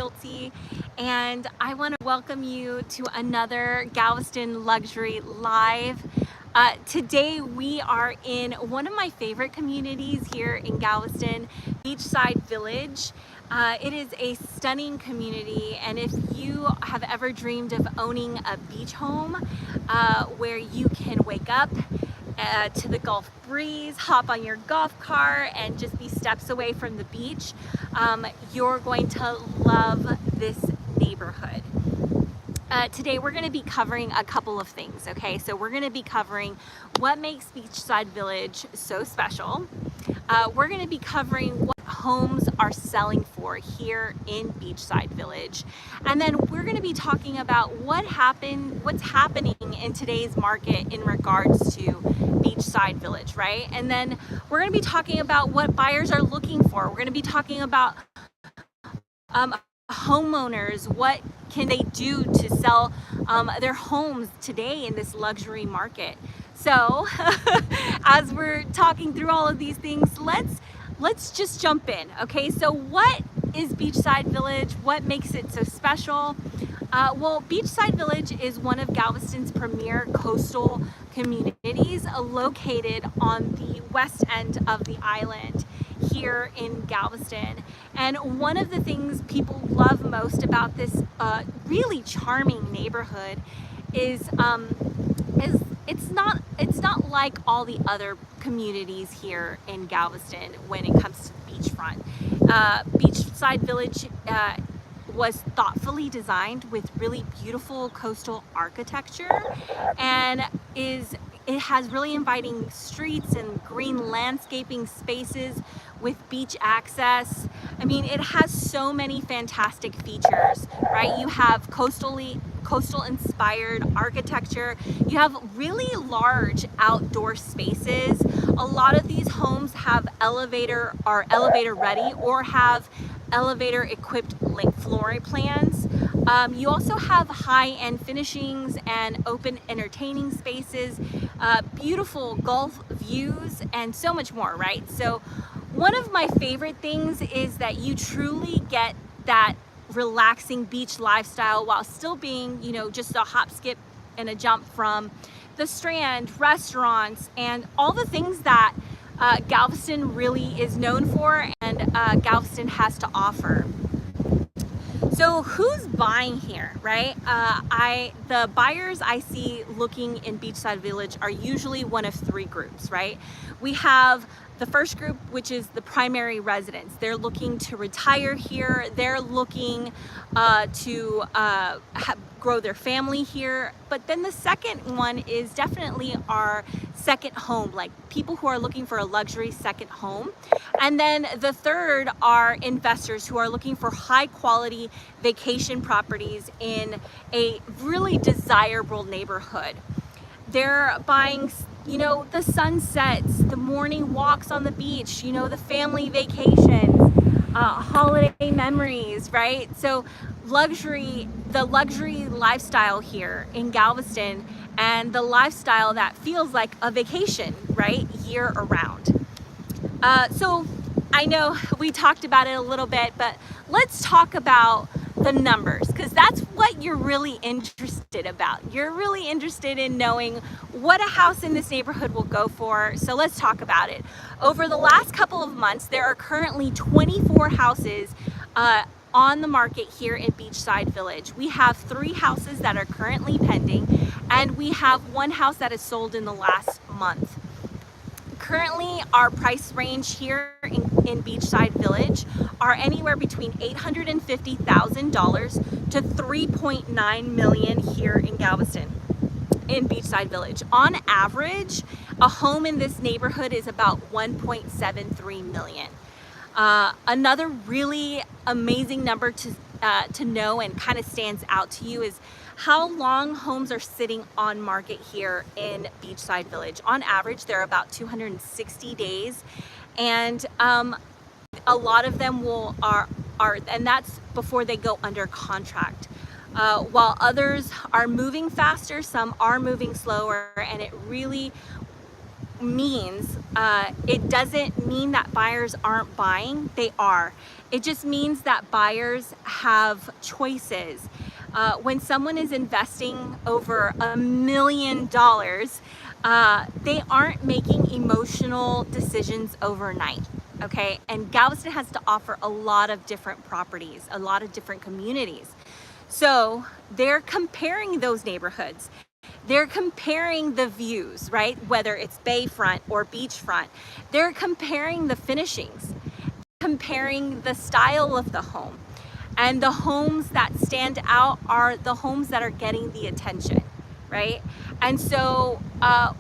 Realty, and I want to welcome you to another Galveston Luxury Live. Today we are in one of my favorite communities here in Galveston, Beachside Village. It is a stunning community, and if you have ever dreamed of owning a beach home where you can wake up to the Gulf breeze, hop on your golf cart, and just be steps away from the beach, you're going to love this neighborhood. Today we're going to be covering a couple of things, okay? So we're going to be covering what makes Beachside Village so special. We're going to be covering what homes are selling for here in Beachside Village. And then we're going to be talking about what's happening in today's market in regards to Beachside Village, right? And then we're going to be talking about what buyers are looking for. We're going to be talking about homeowners, what can they do to sell their homes today in this luxury market. So as we're talking through all of these things, let's just jump in. Okay, so what is Beachside Village? What makes it so special? Well, Beachside Village is one of Galveston's premier coastal communities located on the west end of the island here in Galveston. And one of the things people love most about this really charming neighborhood is it's not like all the other communities here in Galveston when it comes to beachfront. Beachside Village was thoughtfully designed with really beautiful coastal architecture, and it has really inviting streets and green landscaping spaces with beach access. I mean, it has so many fantastic features, right? You have coastal inspired architecture. You have really large outdoor spaces. A lot of these homes are elevator ready or have elevator equipped floor plans. You also have high-end finishings and open entertaining spaces, beautiful Gulf views, and so much more, right? So one of my favorite things is that you truly get that relaxing beach lifestyle while still being, just a hop, skip, and a jump from the Strand, restaurants, and all the things that Galveston really is known for and Galveston has to offer. So who's buying here, right? The buyers I see looking in Beachside Village are usually one of three groups, right? We have the first group, which is the primary residents. They're looking to retire here. They're looking to grow their family here. But then the second one is definitely our second home, like people who are looking for a luxury second home. And then the third are investors who are looking for high quality vacation properties in a really desirable neighborhood. They're buying, the sunsets, the morning walks on the beach, the family vacations, holiday memories, right? So the luxury lifestyle here in Galveston, and the lifestyle that feels like a vacation, right, year around. So I know we talked about it a little bit, but let's talk about the numbers, because that's what you're really interested about. You're really interested in knowing what a house in this neighborhood will go for. So let's talk about it. Over the last couple of months, there are currently 24 houses on the market here in Beachside Village. We have 3 houses that are currently pending, and we have 1 house that is sold in the last month. Currently, our price range here in Beachside Village are anywhere between $850,000 to $3.9 million here in Galveston, in Beachside Village. On average, a home in this neighborhood is about $1.73 million. Another really amazing number to know and kind of stands out to you is how long homes are sitting on market here in Beachside Village. On average, they're about 260 days, and a lot of them and that's before they go under contract. While others are moving faster, some are moving slower, and it really means, it doesn't mean that buyers aren't buying. They are. It just means that buyers have choices. When someone is investing over $1 million, they aren't making emotional decisions overnight. Okay, and Galveston has to offer a lot of different properties, a lot of different communities. So they're comparing those neighborhoods. They're comparing the views, right? Whether it's bayfront or beachfront. They're comparing the finishings, comparing the style of the home. And the homes that stand out are the homes that are getting the attention, right? And so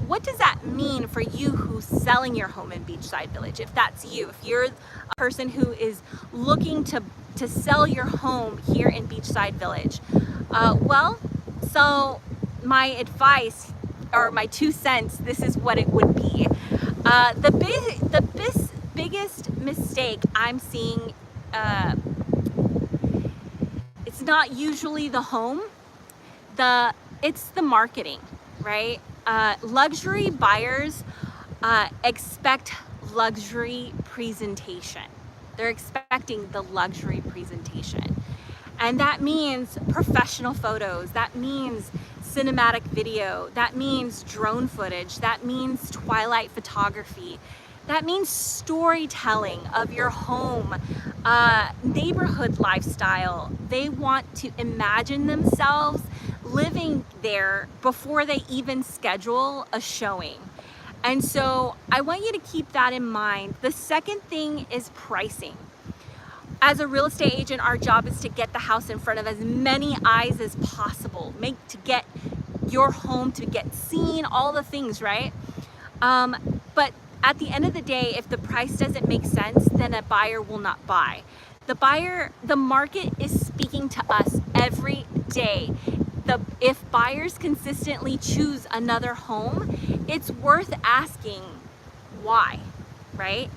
what does that mean for you who's selling your home in Beachside Village? If that's you, if you're a person who is looking to sell your home here in Beachside Village, so my advice, or my 2 cents, this is what it would be. The biggest mistake I'm seeing, it's not usually the home, it's the marketing, right? Luxury buyers expect luxury presentation. They're expecting the luxury presentation. And that means professional photos, that means cinematic video, that means drone footage, that means twilight photography, that means storytelling of your home, neighborhood lifestyle. They want to imagine themselves living there before they even schedule a showing. And so I want you to keep that in mind. The second thing is pricing. As a real estate agent, our job is to get the house in front of as many eyes as possible, to get your home to get seen, all the things, right? But at the end of the day, if the price doesn't make sense, then a buyer will not buy. The market is speaking to us every day. If buyers consistently choose another home, it's worth asking why, right?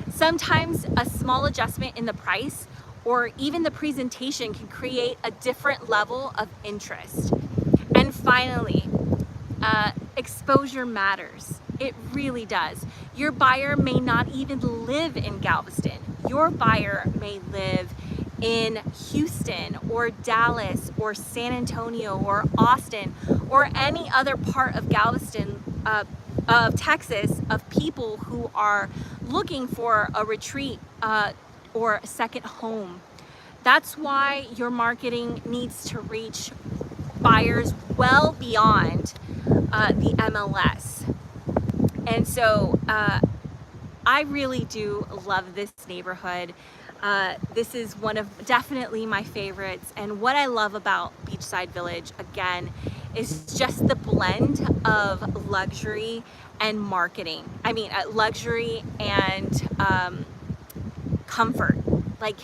Sometimes a small adjustment in the price or even the presentation can create a different level of interest. And finally, exposure matters. It really does. Your buyer may not even live in Galveston. Your buyer may live in Houston or Dallas or San Antonio or Austin or any other part of Galveston, of Texas, of people who are looking for a retreat or a second home. That's why your marketing needs to reach buyers well beyond the MLS. And so I really do love this neighborhood. This is one of definitely my favorites. And what I love about Beachside Village, again, is just the blend of luxury and marketing. I mean, luxury and comfort. Like,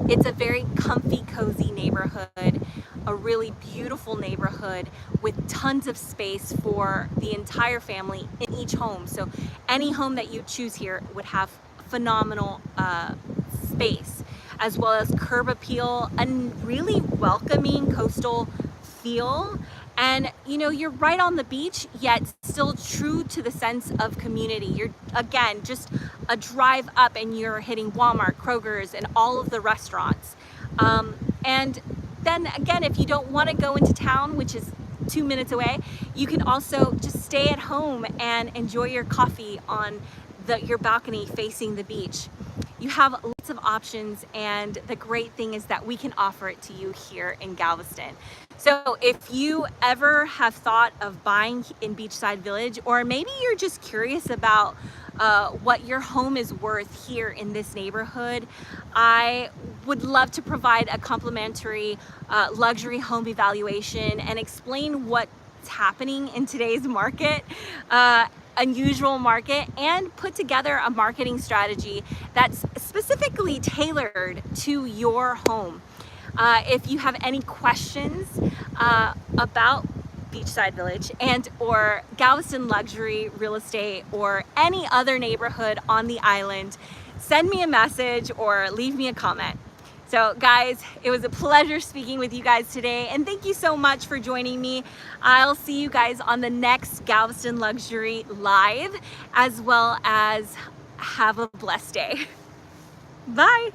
it's a very comfy, cozy neighborhood, a really beautiful neighborhood with tons of space for the entire family in each home. So any home that you choose here would have phenomenal space, as well as curb appeal and really welcoming coastal feel. And you know, you're right on the beach, yet still true to the sense of community. You're, again, just a drive up and you're hitting Walmart, Kroger's, and all of the restaurants. And then again, if you don't want to go into town, which is 2 minutes away, you can also just stay at home and enjoy your coffee on your balcony facing the beach. You have lots of options, and the great thing is that we can offer it to you here in Galveston. So if you ever have thought of buying in Beachside Village, or maybe you're just curious about what your home is worth here in this neighborhood, I would love to provide a complimentary luxury home evaluation and explain what's happening in today's market, unusual market, and put together a marketing strategy that's specifically tailored to your home. If you have any questions about Beachside Village and or Galveston luxury real estate or any other neighborhood on the island, send me a message or leave me a comment. So guys, it was a pleasure speaking with you guys today, and thank you so much for joining me. I'll see you guys on the next Galveston Luxury Live, as well as have a blessed day. Bye.